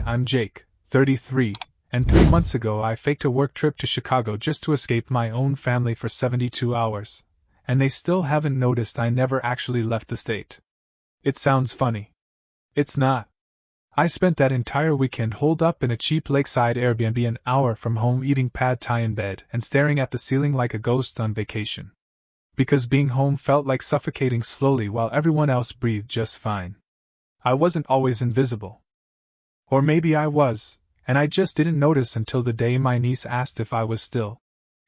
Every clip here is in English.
I'm Jake, 33, and 3 months ago I faked a work trip to Chicago just to escape my own family for 72 hours, and they still haven't noticed I never actually left the state. It sounds funny. It's not. I spent that entire weekend holed up in a cheap lakeside Airbnb an hour from home eating pad thai in bed and staring at the ceiling like a ghost on vacation. Because being home felt like suffocating slowly while everyone else breathed just fine. I wasn't always invisible. Or maybe I was, and I just didn't notice until the day my niece asked if I was still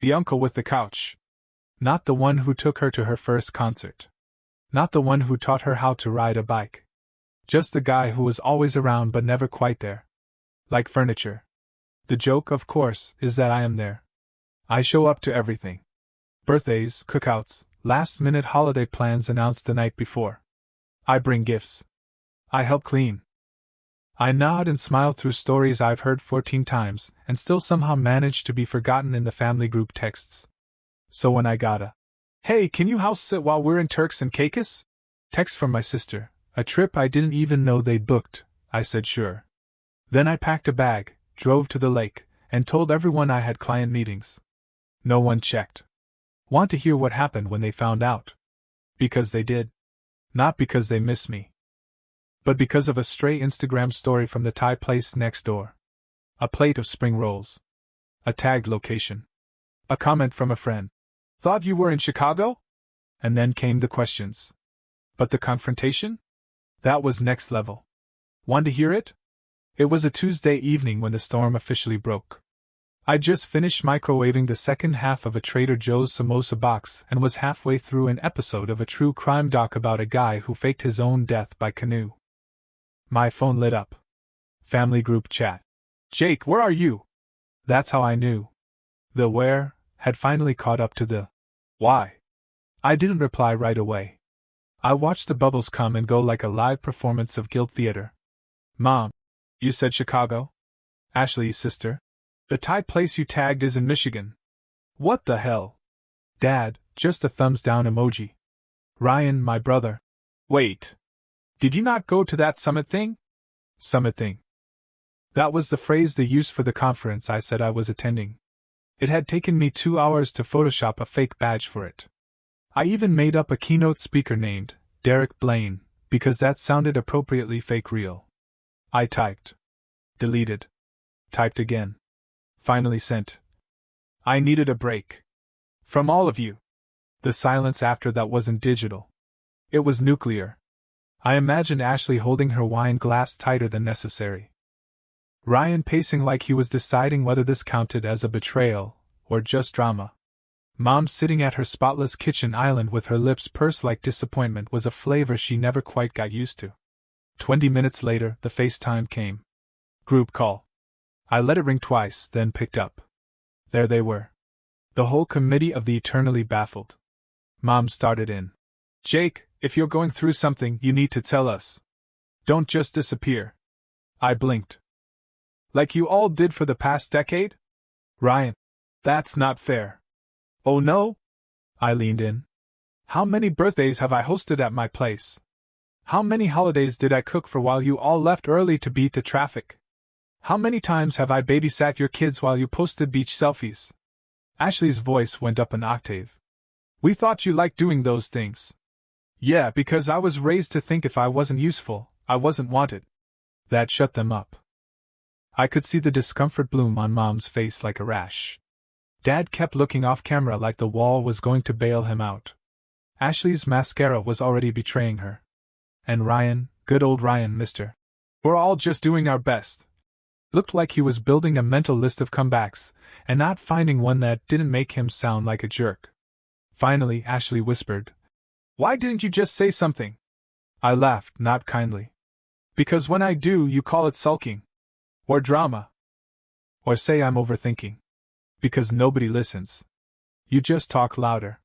the uncle with the couch. Not the one who took her to her first concert. Not the one who taught her how to ride a bike. Just the guy who was always around but never quite there. Like furniture. The joke, of course, is that I am there. I show up to everything. Birthdays, cookouts, last-minute holiday plans announced the night before. I bring gifts. I help clean. I nod and smile through stories I've heard 14 times and still somehow manage to be forgotten in the family group texts. So when I got a "Hey, can you house sit while we're in Turks and Caicos?" text from my sister, a trip I didn't even know they'd booked, I said sure. Then I packed a bag, drove to the lake, and told everyone I had client meetings. No one checked. Want to hear what happened when they found out? Because they did. Not because they miss me. But because of a stray Instagram story from the Thai place next door. A plate of spring rolls. A tagged location. A comment from a friend. "Thought you were in Chicago?" And then came the questions. But the confrontation? That was next level. Want to hear it? It was a Tuesday evening when the storm officially broke. I'd just finished microwaving the second half of a Trader Joe's samosa box and was halfway through an episode of a true crime doc about a guy who faked his own death by canoe. My phone lit up. Family group chat. "Jake, where are you?" That's how I knew. The where had finally caught up to the why. I didn't reply right away. I watched the bubbles come and go like a live performance of guild theater. "Mom, you said Chicago?" "Ashley's sister. The Thai place you tagged is in Michigan." "What the hell?" "Dad, just a thumbs down emoji." "Ryan, my brother." "Wait. Did you not go to that summit thing?" "Summit thing." That was the phrase they used for the conference I said I was attending. It had taken me 2 hours to Photoshop a fake badge for it. I even made up a keynote speaker named Derek Blaine, because that sounded appropriately fake real. I typed. Deleted. Typed again. Finally sent. I needed a break. From all of you. The silence after that wasn't digital. It was nuclear. I imagined Ashley holding her wine glass tighter than necessary. Ryan pacing like he was deciding whether this counted as a betrayal or just drama. Mom sitting at her spotless kitchen island with her lips pursed like disappointment was a flavor she never quite got used to. 20 minutes later, the FaceTime came. Group call. I let it ring twice, then picked up. There they were. The whole committee of the eternally baffled. Mom started in. "Jake, if you're going through something, you need to tell us. Don't just disappear." I blinked. "Like you all did for the past decade?" "Ryan, that's not fair." "Oh no?" I leaned in. "How many birthdays have I hosted at my place? How many holidays did I cook for while you all left early to beat the traffic? How many times have I babysat your kids while you posted beach selfies?" Ashley's voice went up an octave. "We thought you liked doing those things." "Yeah, because I was raised to think if I wasn't useful, I wasn't wanted." That shut them up. I could see the discomfort bloom on Mom's face like a rash. Dad kept looking off camera like the wall was going to bail him out. Ashley's mascara was already betraying her. And Ryan, good old Ryan, mister. "We're all just doing our best." Looked like he was building a mental list of comebacks, and not finding one that didn't make him sound like a jerk. Finally, Ashley whispered, "Why didn't you just say something?" I laughed, not kindly. "Because when I do, you call it sulking. Or drama. Or say I'm overthinking. Because nobody listens. You just talk louder."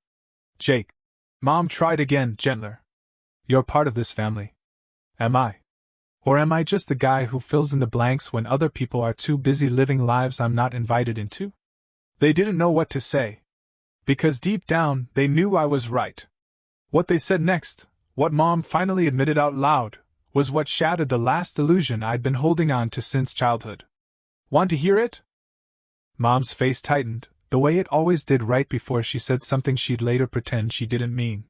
"Jake." Mom tried again, gentler. "You're part of this family." "Am I? Or am I just the guy who fills in the blanks when other people are too busy living lives I'm not invited into?" They didn't know what to say. Because deep down, they knew I was right. What they said next, what Mom finally admitted out loud, was what shattered the last illusion I'd been holding on to since childhood. Want to hear it? Mom's face tightened, the way it always did right before she said something she'd later pretend she didn't mean.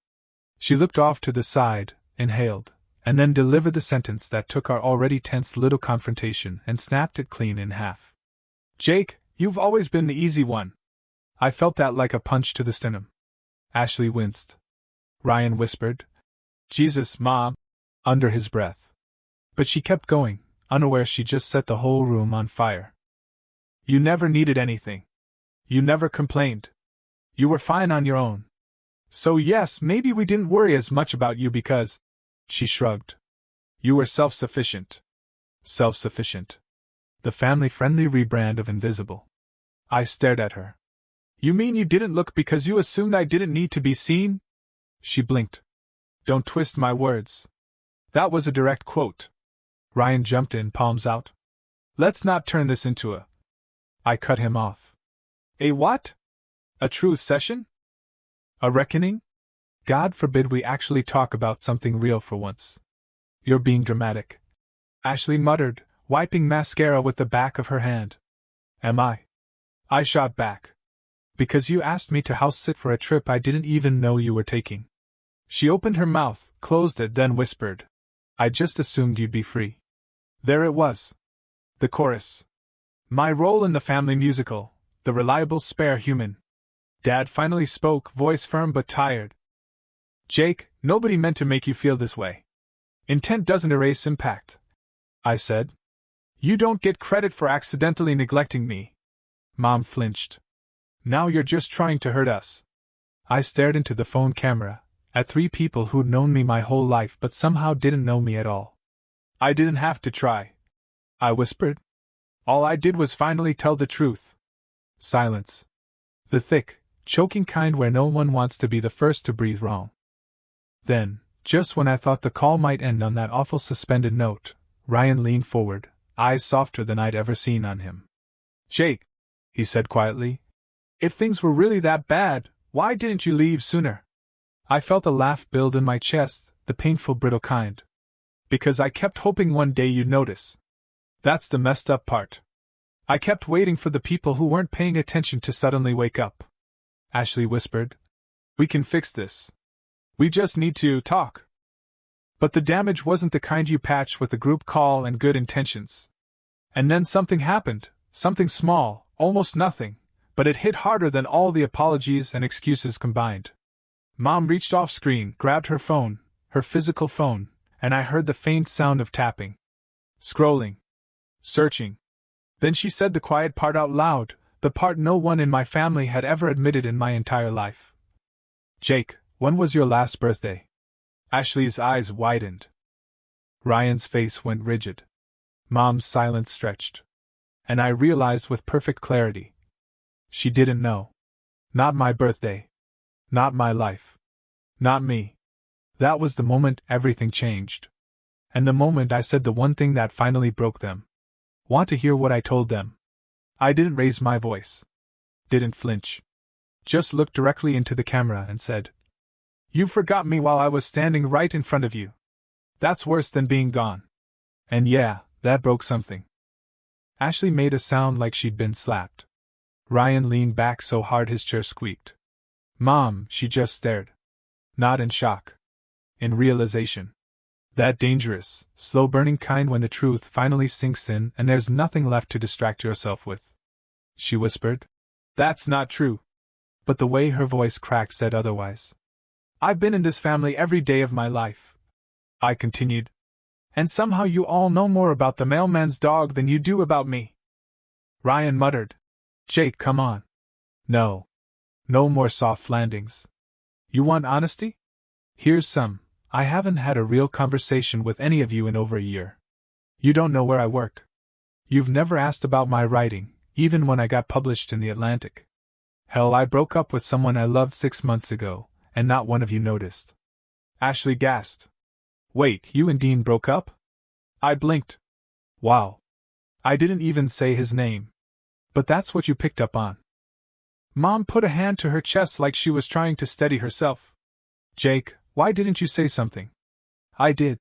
She looked off to the side, inhaled, and then delivered the sentence that took our already tense little confrontation and snapped it clean in half. Jake, you've always been the easy one. I felt that like a punch to the sternum. Ashley winced. Ryan whispered, Jesus, Mom, under his breath. But she kept going, unaware she just set the whole room on fire. You never needed anything. You never complained. You were fine on your own. So yes, maybe we didn't worry as much about you because… She shrugged. You were self-sufficient. Self-sufficient. The family-friendly rebrand of invisible. I stared at her. You mean you didn't look because you assumed I didn't need to be seen? She blinked. Don't twist my words. That was a direct quote. Ryan jumped in, palms out. Let's not turn this into a… I cut him off. A what? A truth session? A reckoning? God forbid we actually talk about something real for once. You're being dramatic. Ashley muttered, wiping mascara with the back of her hand. Am I? I shot back. Because you asked me to house sit for a trip I didn't even know you were taking. She opened her mouth, closed it, then whispered. I just assumed you'd be free. There it was. The chorus. My role in the family musical, the reliable spare human. Dad finally spoke, voice firm but tired. Jake, nobody meant to make you feel this way. Intent doesn't erase impact. I said. You don't get credit for accidentally neglecting me. Mom flinched. Now you're just trying to hurt us. I stared into the phone camera, at three people who'd known me my whole life but somehow didn't know me at all. I didn't have to try. I whispered. All I did was finally tell the truth. Silence. The thick, choking kind where no one wants to be the first to breathe wrong. Then, just when I thought the call might end on that awful suspended note, Ryan leaned forward, eyes softer than I'd ever seen on him. Jake, he said quietly, if things were really that bad, why didn't you leave sooner? I felt a laugh build in my chest, the painful brittle kind. Because I kept hoping one day you'd notice. That's the messed up part. I kept waiting for the people who weren't paying attention to suddenly wake up. Ashley whispered. We can fix this. We just need to talk. But the damage wasn't the kind you patch with a group call and good intentions. And then something happened, something small, almost nothing, but it hit harder than all the apologies and excuses combined. Mom reached off screen, grabbed her phone, her physical phone, and I heard the faint sound of tapping. Scrolling. Searching. Then she said the quiet part out loud, the part no one in my family had ever admitted in my entire life. Jake, when was your last birthday? Ashley's eyes widened. Ryan's face went rigid. Mom's silence stretched. And I realized with perfect clarity. She didn't know. Not my birthday. Not my life. Not me. That was the moment everything changed. And the moment I said the one thing that finally broke them. Want to hear what I told them? I didn't raise my voice. Didn't flinch. Just looked directly into the camera and said, You forgot me while I was standing right in front of you. That's worse than being gone. And yeah, that broke something. Ashley made a sound like she'd been slapped. Ryan leaned back so hard his chair squeaked. Mom, she just stared. Not in shock. In realization. That dangerous, slow-burning kind when the truth finally sinks in and there's nothing left to distract yourself with. She whispered. That's not true. But the way her voice cracked said otherwise. I've been in this family every day of my life. I continued. And somehow you all know more about the mailman's dog than you do about me. Ryan muttered. Jake, come on. No. No more soft landings. You want honesty? Here's some. I haven't had a real conversation with any of you in over a year. You don't know where I work. You've never asked about my writing, even when I got published in The Atlantic. Hell, I broke up with someone I loved 6 months ago, and not one of you noticed. Ashley gasped. Wait, you and Dean broke up? I blinked. Wow. I didn't even say his name. But that's what you picked up on. Mom put a hand to her chest like she was trying to steady herself. Jake, why didn't you say something? I did.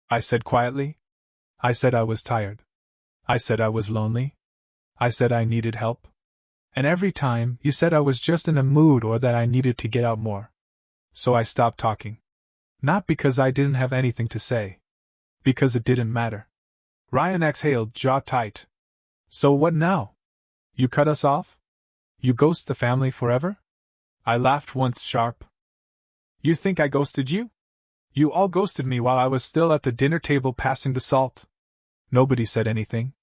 I said quietly. I said I was tired. I said I was lonely. I said I needed help. And every time, you said I was just in a mood or that I needed to get out more. So I stopped talking. Not because I didn't have anything to say. Because it didn't matter. Ryan exhaled, jaw tight. So what now? You cut us off? You ghost the family forever? I laughed once sharp. You think I ghosted you? You all ghosted me while I was still at the dinner table passing the salt. Nobody said anything.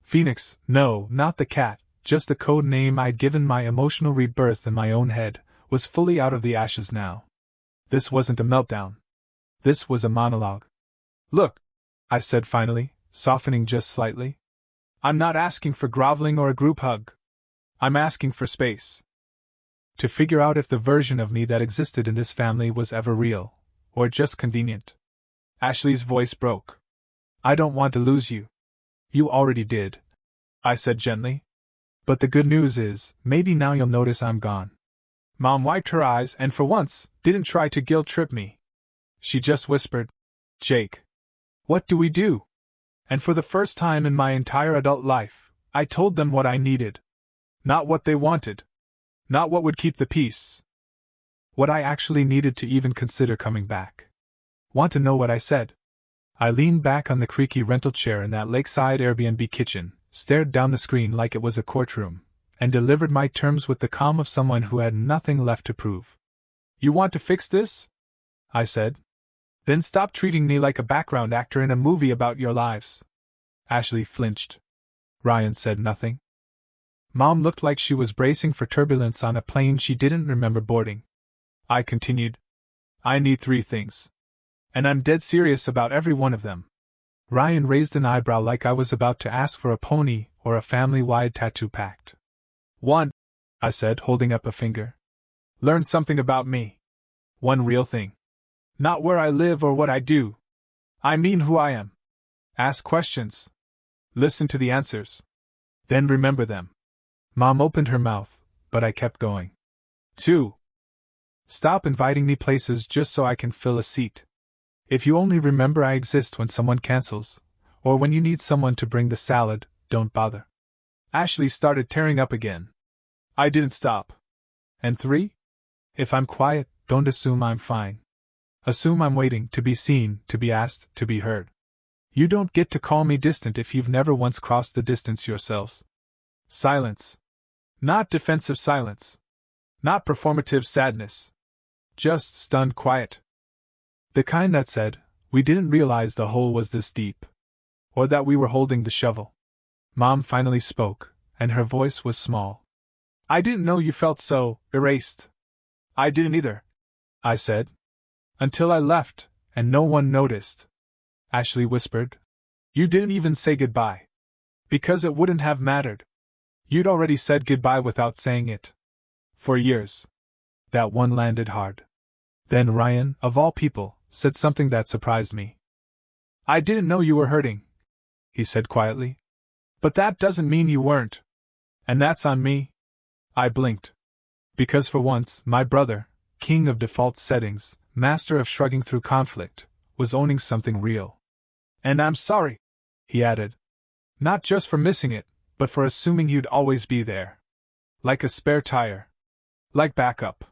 Phoenix, no, not the cat, just the code name I'd given my emotional rebirth in my own head, was fully out of the ashes now. This wasn't a meltdown. This was a monologue. Look, I said finally, softening just slightly. I'm not asking for groveling or a group hug. I'm asking for space. To figure out if the version of me that existed in this family was ever real, or just convenient. Ashley's voice broke. I don't want to lose you. You already did, I said gently. But the good news is, maybe now you'll notice I'm gone. Mom wiped her eyes and for once, didn't try to guilt-trip me. She just whispered, Jake. What do we do? And for the first time in my entire adult life, I told them what I needed. Not what they wanted. Not what would keep the peace. What I actually needed to even consider coming back. Want to know what I said? I leaned back on the creaky rental chair in that lakeside Airbnb kitchen, stared down the screen like it was a courtroom, and delivered my terms with the calm of someone who had nothing left to prove. You want to fix this? I said. Then stop treating me like a background actor in a movie about your lives. Ashley flinched. Ryan said nothing. Mom looked like she was bracing for turbulence on a plane she didn't remember boarding. I continued. I need 3 things. And I'm dead serious about every one of them. Ryan raised an eyebrow like I was about to ask for a pony or a family-wide tattoo pact. 1, I said, holding up a finger. Learn something about me. 1 real thing. Not where I live or what I do. I mean who I am. Ask questions. Listen to the answers. Then remember them. Mom opened her mouth, but I kept going. 2. Stop inviting me places just so I can fill a seat. If you only remember I exist when someone cancels, or when you need someone to bring the salad, don't bother. Ashley started tearing up again. I didn't stop. And 3? If I'm quiet, don't assume I'm fine. Assume I'm waiting to be seen, to be asked, to be heard. You don't get to call me distant if you've never once crossed the distance yourselves. Silence. Not defensive silence. Not performative sadness. Just stunned quiet. The kind that said, we didn't realize the hole was this deep. Or that we were holding the shovel. Mom finally spoke, and her voice was small. I didn't know you felt so erased. I didn't either, I said. Until I left, and no one noticed. Ashley whispered. You didn't even say goodbye. Because it wouldn't have mattered. You'd already said goodbye without saying it. For years. That one landed hard. Then Ryan, of all people, said something that surprised me. I didn't know you were hurting, he said quietly. But that doesn't mean you weren't. And that's on me. I blinked. Because for once, my brother, king of default settings, master of shrugging through conflict, was owning something real. And I'm sorry, he added. Not just for missing it, but for assuming you'd always be there. Like a spare tire. Like backup.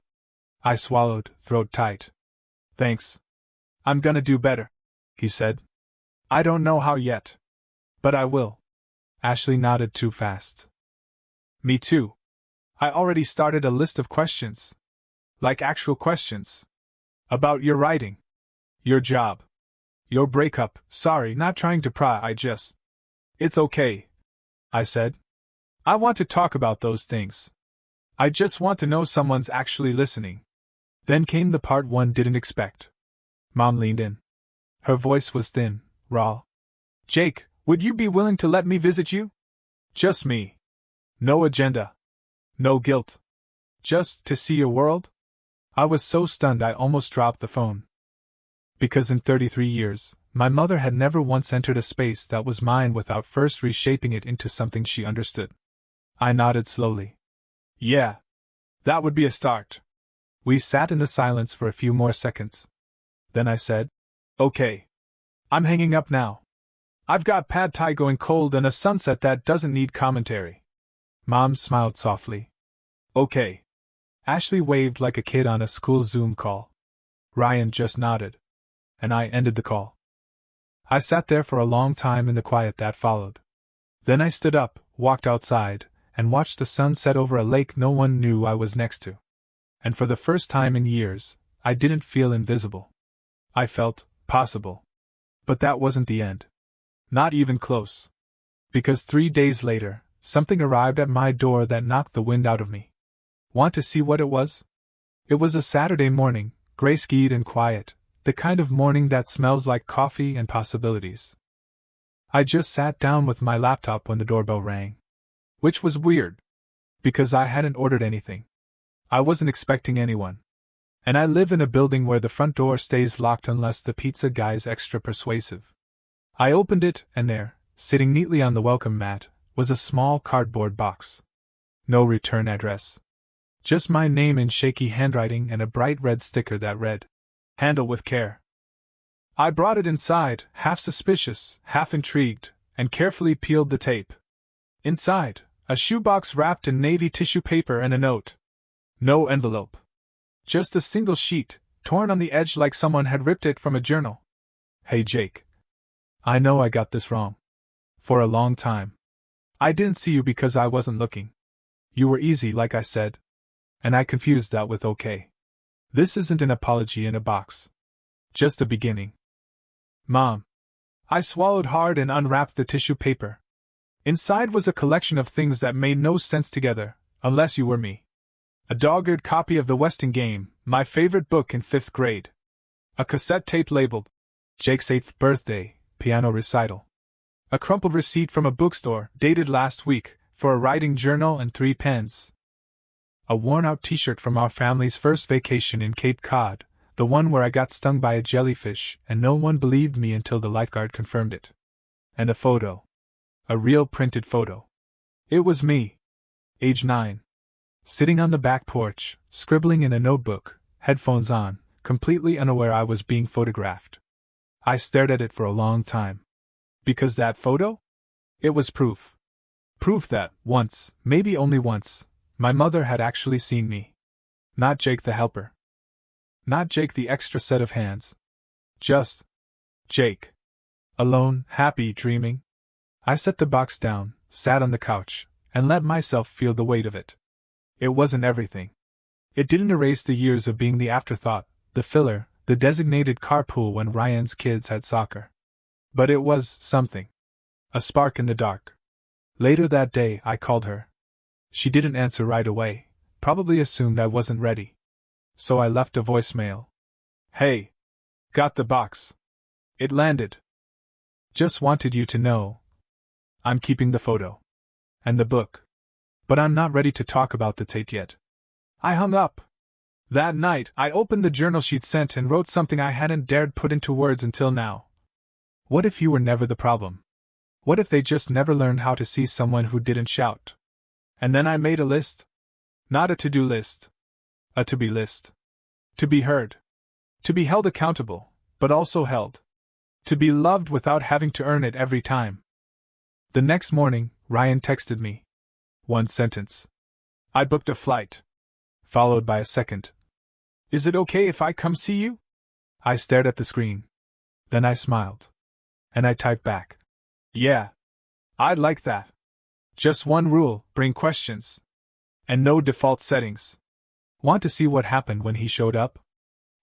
I swallowed, throat tight. Thanks. I'm gonna do better, he said. I don't know how yet. But I will. Ashley nodded too fast. Me too. I already started a list of questions. Like actual questions. About your writing. Your job. Your breakup. Sorry, not trying to pry, I just... It's okay, I said. I want to talk about those things. I just want to know someone's actually listening. Then came the part one didn't expect. Mom leaned in. Her voice was thin, raw. Jake, would you be willing to let me visit you? Just me. No agenda. No guilt. Just to see your world? I was so stunned I almost dropped the phone. Because in 33 years, my mother had never once entered a space that was mine without first reshaping it into something she understood. I nodded slowly. Yeah. That would be a start. We sat in the silence for a few more seconds. Then I said, Okay. I'm hanging up now. I've got pad thai going cold and a sunset that doesn't need commentary. Mom smiled softly. Okay. Ashley waved like a kid on a school Zoom call. Ryan just nodded. And I ended the call. I sat there for a long time in the quiet that followed. Then I stood up, walked outside, and watched the sun set over a lake no one knew I was next to. And for the first time in years, I didn't feel invisible. I felt possible. But that wasn't the end. Not even close. Because 3 days later, something arrived at my door that knocked the wind out of me. Want to see what it was? It was a Saturday morning, gray-skied and quiet, the kind of morning that smells like coffee and possibilities. I just sat down with my laptop when the doorbell rang. Which was weird. Because I hadn't ordered anything. I wasn't expecting anyone. And I live in a building where the front door stays locked unless the pizza guy's extra persuasive. I opened it, and there, sitting neatly on the welcome mat, was a small cardboard box. No return address. Just my name in shaky handwriting and a bright red sticker that read, "Handle with care." I brought it inside, half suspicious, half intrigued, and carefully peeled the tape. Inside, a shoebox wrapped in navy tissue paper and a note. No envelope. Just a single sheet, torn on the edge like someone had ripped it from a journal. Hey Jake. I know I got this wrong. For a long time. I didn't see you because I wasn't looking. You were easy, like I said. And I confused that with okay. This isn't an apology in a box. Just a beginning. Mom. I swallowed hard and unwrapped the tissue paper. Inside was a collection of things that made no sense together, unless you were me. A dog-eared copy of The Westing Game, my favorite book in 5th grade. A cassette tape labeled, Jake's 8th birthday, piano recital. A crumpled receipt from a bookstore, dated last week, for a writing journal and 3 pens. A worn-out t-shirt from our family's first vacation in Cape Cod, the one where I got stung by a jellyfish and no one believed me until the lifeguard confirmed it. And a photo. A real printed photo. It was me. Age 9. Sitting on the back porch, scribbling in a notebook, headphones on, completely unaware I was being photographed. I stared at it for a long time. Because that photo? It was proof. Proof that, once, maybe only once, my mother had actually seen me. Not Jake the helper. Not Jake the extra set of hands. Just Jake. Alone, happy, dreaming. I set the box down, sat on the couch, and let myself feel the weight of it. It wasn't everything. It didn't erase the years of being the afterthought, the filler, the designated carpool when Ryan's kids had soccer. But it was something. A spark in the dark. Later that day, I called her. She didn't answer right away, probably assumed I wasn't ready. So I left a voicemail. Hey. Got the box. It landed. Just wanted you to know. I'm keeping the photo. And the book. But I'm not ready to talk about the tape yet. I hung up. That night, I opened the journal she'd sent and wrote something I hadn't dared put into words until now. What if you were never the problem? What if they just never learned how to see someone who didn't shout? And then I made a list. Not a to-do list. A to-be list. To be heard. To be held accountable, but also held. To be loved without having to earn it every time. The next morning, Ryan texted me. One sentence. I booked a flight. Followed by a second. Is it okay if I come see you? I stared at the screen. Then I smiled. And I typed back. Yeah. I'd like that. Just one rule, bring questions. And no default settings. Want to see what happened when he showed up?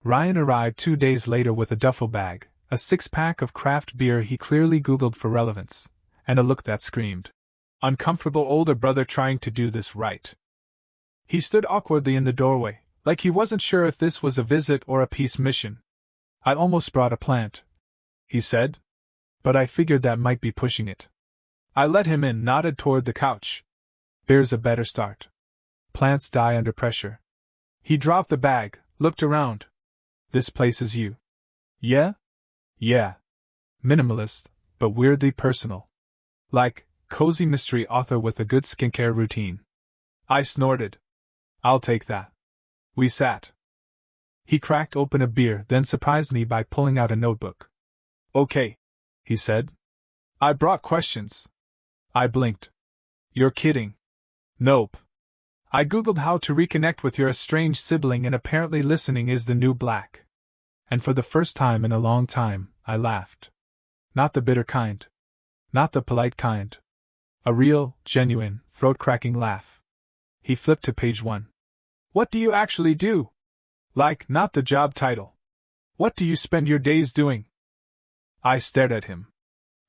Ryan arrived 2 days later with a duffel bag, a 6-pack of craft beer he clearly Googled for relevance, and a look that screamed. Uncomfortable older brother trying to do this right. He stood awkwardly in the doorway, like he wasn't sure if this was a visit or a peace mission. I almost brought a plant, he said. But I figured that might be pushing it. I let him in, nodded toward the couch. Beer's a better start. Plants die under pressure. He dropped the bag, looked around. This place is you. Yeah? Yeah. Minimalist, but weirdly personal. Like, cozy mystery author with a good skincare routine. I snorted. I'll take that. We sat. He cracked open a beer, then surprised me by pulling out a notebook. Okay, he said. I brought questions. I blinked. You're kidding. Nope. I googled how to reconnect with your estranged sibling, and apparently listening is the new black. And for the first time in a long time, I laughed. Not the bitter kind. Not the polite kind. A real, genuine, throat-cracking laugh. He flipped to page 1. What do you actually do? Like, not the job title. What do you spend your days doing? I stared at him.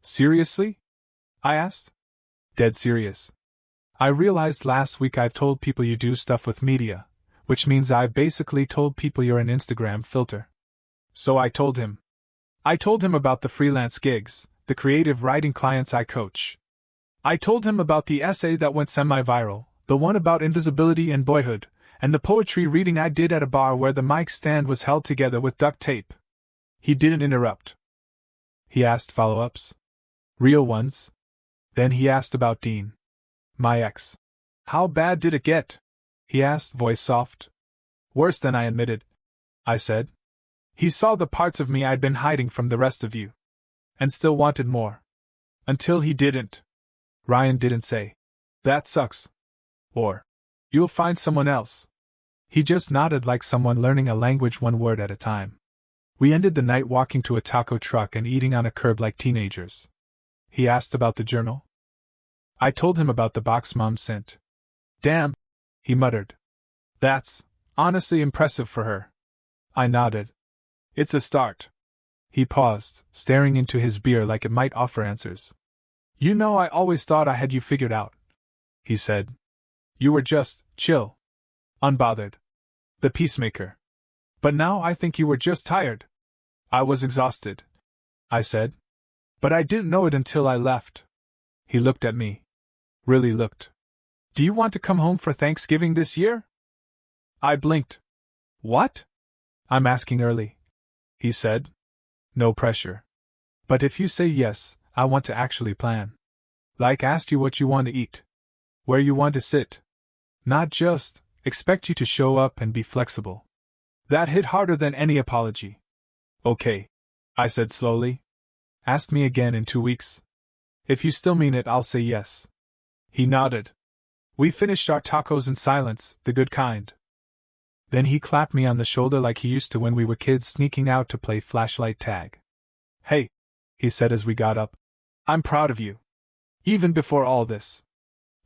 Seriously? I asked. Dead serious. I realized last week I've told people you do stuff with media, which means I've basically told people you're an Instagram filter. So I told him. I told him about the freelance gigs, the creative writing clients I coach. I told him about the essay that went semi-viral, the one about invisibility and boyhood, and the poetry reading I did at a bar where the mic stand was held together with duct tape. He didn't interrupt. He asked follow-ups. Real ones. Then he asked about Dean. My ex. How bad did it get? He asked, voice soft. Worse than I admitted, I said. He saw the parts of me I'd been hiding from the rest of you. And still wanted more. Until he didn't. Ryan didn't say, that sucks. Or, you'll find someone else. He just nodded like someone learning a language one word at a time. We ended the night walking to a taco truck and eating on a curb like teenagers. He asked about the journal. I told him about the box Mom sent. Damn, he muttered. That's honestly impressive for her. I nodded. It's a start. He paused, staring into his beer like it might offer answers. You know, I always thought I had you figured out, he said. You were just chill. Unbothered. The peacemaker. But now I think you were just tired. I was exhausted, I said. But I didn't know it until I left. He looked at me. Really looked. Do you want to come home for Thanksgiving this year? I blinked. What? I'm asking early, he said. No pressure. But if you say yes, I want to actually plan. Like ask you what you want to eat. Where you want to sit. Not just expect you to show up and be flexible. That hit harder than any apology. Okay, I said slowly. Ask me again in 2 weeks. If you still mean it, I'll say yes. He nodded. We finished our tacos in silence, the good kind. Then he clapped me on the shoulder like he used to when we were kids sneaking out to play flashlight tag. Hey, he said as we got up. I'm proud of you. Even before all this.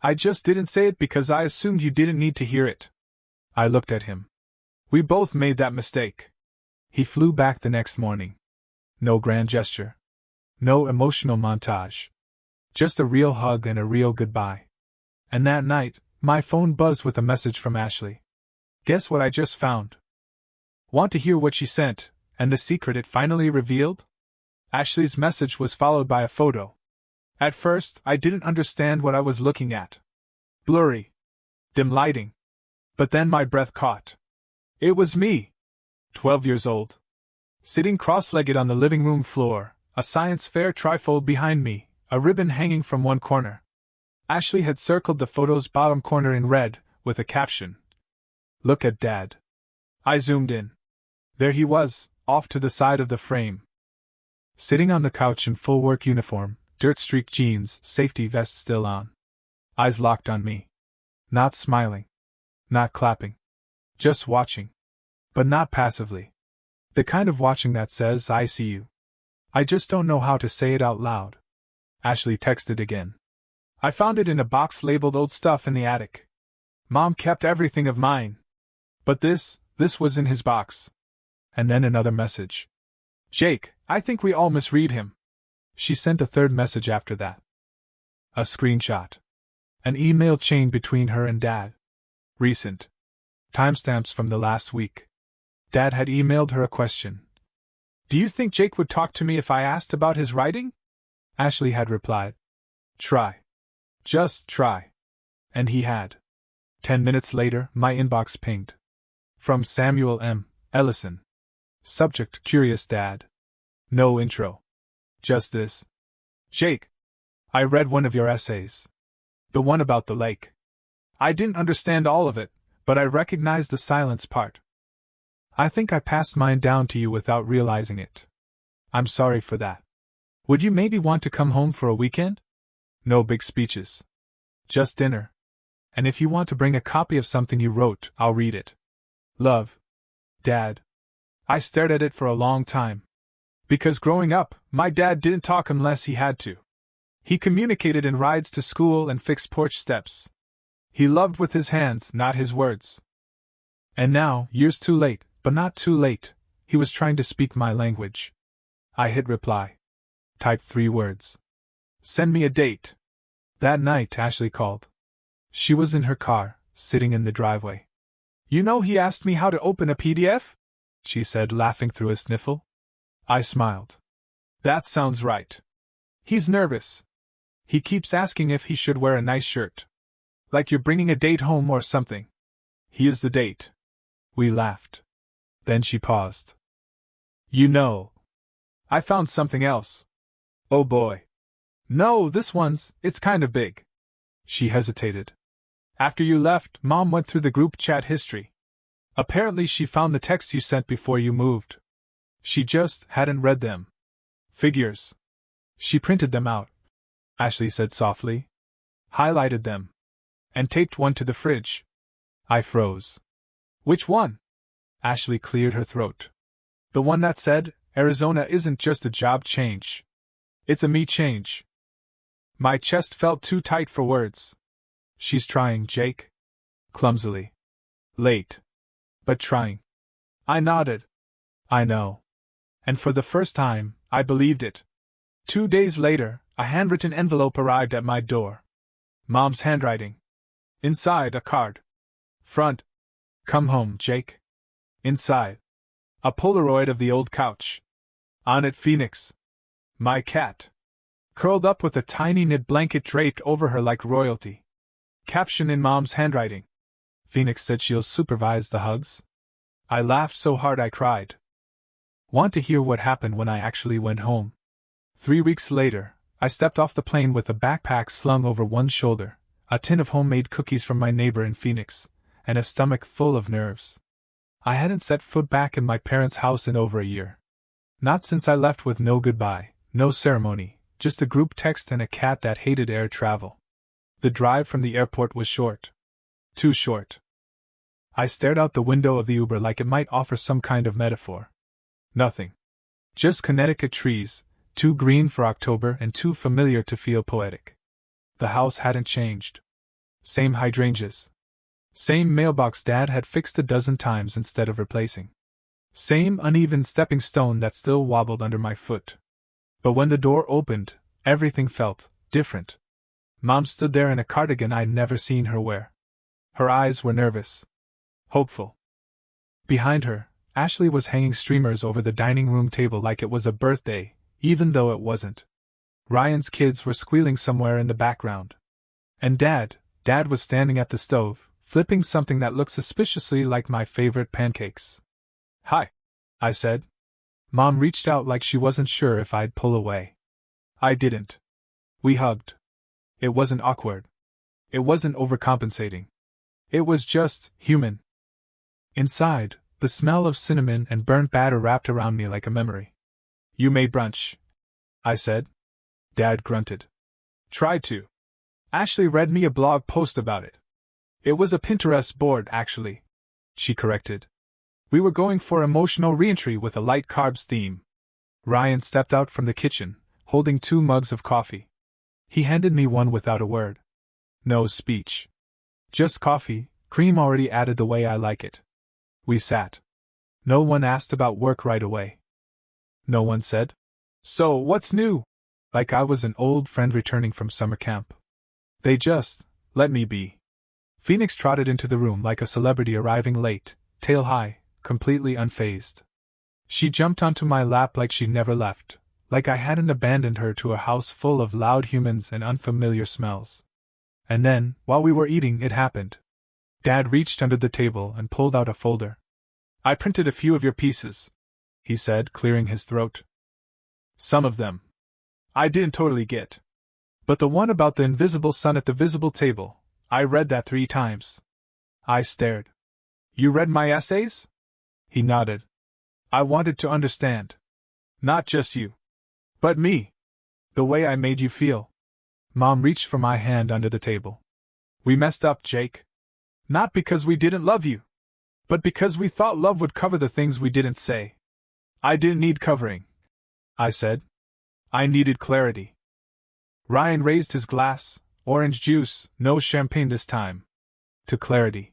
I just didn't say it because I assumed you didn't need to hear it. I looked at him. We both made that mistake. He flew back the next morning. No grand gesture. No emotional montage. Just a real hug and a real goodbye. And that night, my phone buzzed with a message from Ashley. Guess what I just found? Want to hear what she sent, and the secret it finally revealed? Ashley's message was followed by a photo. At first, I didn't understand what I was looking at. Blurry. Dim lighting. But then my breath caught. It was me. 12 years old. Sitting cross-legged on the living room floor, a science fair trifold behind me, a ribbon hanging from one corner. Ashley had circled the photo's bottom corner in red, with a caption. Look at Dad. I zoomed in. There he was, off to the side of the frame. Sitting on the couch in full work uniform, dirt-streaked jeans, safety vest still on. Eyes locked on me. Not smiling. Not clapping. Just watching. But not passively. The kind of watching that says, I see you. I just don't know how to say it out loud. Ashley texted again. I found it in a box labeled old stuff in the attic. Mom kept everything of mine. But this was in his box. And then another message. Jake, I think we all misread him. She sent a third message after that. A screenshot. An email chain between her and Dad. Recent. Timestamps from the last week. Dad had emailed her a question. Do you think Jake would talk to me if I asked about his writing? Ashley had replied. Try. Just try. And he had. 10 minutes later, my inbox pinged. From Samuel M. Ellison. Subject, Curious Dad. No intro. Just this. Jake. I read one of your essays. The one about the lake. I didn't understand all of it, but I recognized the silence part. I think I passed mine down to you without realizing it. I'm sorry for that. Would you maybe want to come home for a weekend? No big speeches. Just dinner. And if you want to bring a copy of something you wrote, I'll read it. Love. Dad. I stared at it for a long time. Because growing up, my dad didn't talk unless he had to. He communicated in rides to school and fixed porch steps. He loved with his hands, not his words. And now, years too late, but not too late, he was trying to speak my language. I hit reply. Typed 3 words. Send me a date. That night, Ashley called. She was in her car, sitting in the driveway. You know, he asked me how to open a PDF? She said, laughing through a sniffle. I smiled. That sounds right. He's nervous. He keeps asking if he should wear a nice shirt. Like you're bringing a date home or something. He is the date. We laughed. Then she paused. You know. I found something else. Oh boy. No, it's kind of big. She hesitated. After you left, Mom went through the group chat history. Apparently she found the texts you sent before you moved. She just hadn't read them. Figures. She printed them out, Ashley said softly. Highlighted them. And taped one to the fridge. I froze. Which one? Ashley cleared her throat. The one that said, Arizona isn't just a job change. It's a me change. My chest felt too tight for words. She's trying, Jake. Clumsily. Late. But trying. I nodded. I know. And for the first time, I believed it. 2 days later, a handwritten envelope arrived at my door. Mom's handwriting. Inside, a card. Front. Come home, Jake. Inside. A Polaroid of the old couch. On it, Phoenix. My cat. Curled up with a tiny knit blanket draped over her like royalty. Caption in Mom's handwriting. Phoenix said she'll supervise the hugs. I laughed so hard I cried. Want to hear what happened when I actually went home? 3 weeks later, I stepped off the plane with a backpack slung over one shoulder, a tin of homemade cookies from my neighbor in Phoenix, and a stomach full of nerves. I hadn't set foot back in my parents' house in over a year. Not since I left with no goodbye, no ceremony, just a group text and a cat that hated air travel. The drive from the airport was short. Too short. I stared out the window of the Uber like it might offer some kind of metaphor. Nothing. Just Connecticut trees, too green for October and too familiar to feel poetic. The house hadn't changed. Same hydrangeas. Same mailbox Dad had fixed a dozen times instead of replacing. Same uneven stepping stone that still wobbled under my foot. But when the door opened, everything felt different. Mom stood there in a cardigan I'd never seen her wear. Her eyes were nervous. Hopeful. Behind her, Ashley was hanging streamers over the dining room table like it was a birthday, even though it wasn't. Ryan's kids were squealing somewhere in the background. And Dad was standing at the stove, flipping something that looked suspiciously like my favorite pancakes. Hi, I said. Mom reached out like she wasn't sure if I'd pull away. I didn't. We hugged. It wasn't awkward. It wasn't overcompensating. It was just human. Inside, the smell of cinnamon and burnt batter wrapped around me like a memory. You made brunch, I said. Dad grunted. Tried to. Ashley read me a blog post about it. It was a Pinterest board, actually, she corrected. We were going for emotional reentry with a light carbs theme. Ryan stepped out from the kitchen, holding 2 mugs of coffee. He handed me one without a word. No speech. Just coffee, cream already added the way I like it. We sat. No one asked about work right away. No one said, "So, what's new?" like I was an old friend returning from summer camp. They just let me be. Phoenix trotted into the room like a celebrity arriving late, tail high, completely unfazed. She jumped onto my lap like she never left, like I hadn't abandoned her to a house full of loud humans and unfamiliar smells. And then, while we were eating, it happened. Dad reached under the table and pulled out a folder. I printed a few of your pieces, he said, clearing his throat. Some of them I didn't totally get. But the one about the invisible sun at the visible table, I read that 3 times. I stared. You read my essays? He nodded. I wanted to understand. Not just you. But me. The way I made you feel. Mom reached for my hand under the table. We messed up, Jake. Not because we didn't love you, but because we thought love would cover the things we didn't say. I didn't need covering, I said. I needed clarity. Ryan raised his glass, orange juice, no champagne this time. To clarity.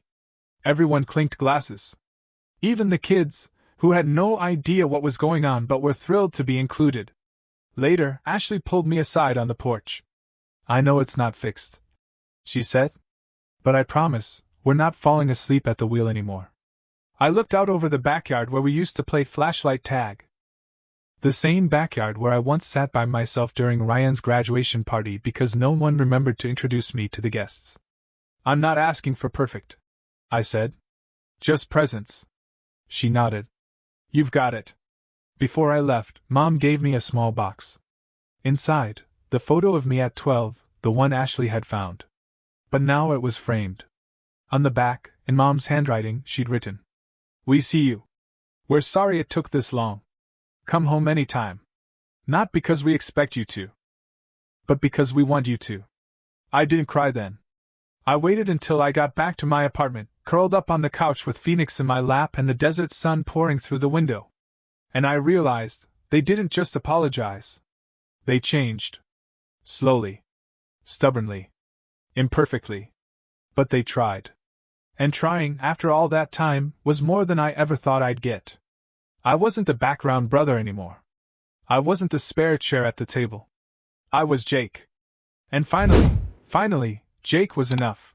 Everyone clinked glasses. Even the kids, who had no idea what was going on but were thrilled to be included. Later, Ashley pulled me aside on the porch. I know it's not fixed, she said. But I promise, we're not falling asleep at the wheel anymore. I looked out over the backyard where we used to play flashlight tag. The same backyard where I once sat by myself during Ryan's graduation party because no one remembered to introduce me to the guests. I'm not asking for perfect, I said. Just presents. She nodded. You've got it. Before I left, Mom gave me a small box. Inside, the photo of me at 12, the one Ashley had found. But now it was framed. On the back, in Mom's handwriting, she'd written, "We see you. We're sorry it took this long. Come home anytime. Not because we expect you to, but because we want you to." I didn't cry then. I waited until I got back to my apartment, curled up on the couch with Phoenix in my lap and the desert sun pouring through the window. And I realized, they didn't just apologize. They changed. Slowly. Stubbornly. Imperfectly. But they tried. And trying, after all that time, was more than I ever thought I'd get. I wasn't the background brother anymore. I wasn't the spare chair at the table. I was Jake. And finally, Jake was enough.